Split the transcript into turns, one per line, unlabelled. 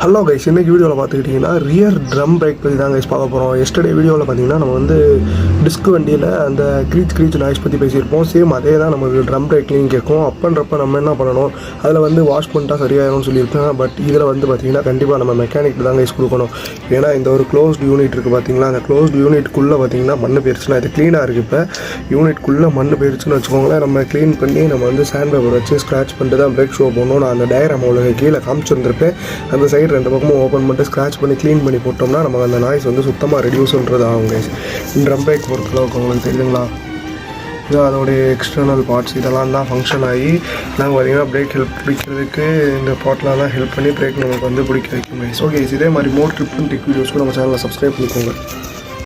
Hello guys, இன்றைக்கி வீடியோவில் பார்த்துக்கிட்டிங்கன்னா ரியர் ட்ரம் பிரேக் பற்றி தான் கைஸ் பார்க்க போகிறோம். எஸ்டர்டே வீடியோவில் பார்த்தீங்கன்னா நம்ம வந்து டிஸ்க் வண்டியில் அந்த க்ரீச் நாய்ஸ் பற்றி பேசியிருப்போம். சேம் அதே தான் நமக்கு ட்ரம் பிரேக்லையும் கேட்கும். அப்பன்றப்ப நம்ம என்ன பண்ணணும், அதில் வந்து வாஷ் பண்ணிட்டா சரியாயிரும்னு சொல்லியிருக்கேன். பட் இதில் வந்து பார்த்திங்கன்னா கண்டிப்பாக நம்ம மெக்கானிக் தான் கைஸ் கொடுக்கணும். ஏன்னா இந்த ஒரு க்ளோஸ்டு யூனிட் இருக்குது பார்த்தீங்களா, அந்த க்ளோஸ்டு யூனிட்குள்ளே பார்த்திங்கன்னா மண் போயிருச்சுன்னா இது க்ளீனாக இருக்குது. இப்போ யூனிட்குள்ளே மண் போயிருச்சுன்னு வச்சுக்கோங்களேன், நம்ம க்ளீன் பண்ணி நம்ம வந்து சாண்ட் பேப்பர் வச்சு ஸ்க்ராட்ச் பண்ணிட்டு தான் பிரேக் ஷோ பண்ணணும். நான் அந்த டயக்ராம் உங்களுக்கு கீழே காமிச்சிருந்திருப்பேன். அந்த சைடு ரெண்டு பக்கமும் ஓப்பன் பண்ணிட்டு ஸ்க்ராட்ச் பண்ணி க்ளீன் பண்ணி போட்டோம்னா நமக்கு அந்த நாய்ஸ் வந்து சுத்தமாக ரெடியூஸ்ன்றது ஆகும் கைஸ். ட்ரம் பிரேக் பொறுத்தளவுக்கு உங்களுக்கு தெரியுதுங்களா, இது அதோடைய எக்ஸ்டர்னல் பார்ட்ஸ் இதெல்லாம் தான் ஃபங்க்ஷன் ஆகி நாங்கள் பார்த்திங்கன்னா பிரேக் ஹெல்ப் பிடிக்கிறதுக்கு இந்த பார்ட்லாம் தான் ஹெல்ப் பண்ணி பிரேக் நமக்கு வந்து பிடிக்க வைக்கும் கைஸ். ஓகே, இதே மாதிரி மோர் ட்ரிப் அண்ட் டெக் வீடியோஸ்க்கு நம்ம சேனலில் சப்ஸ்கிரைப் பண்ணிக்கோங்க.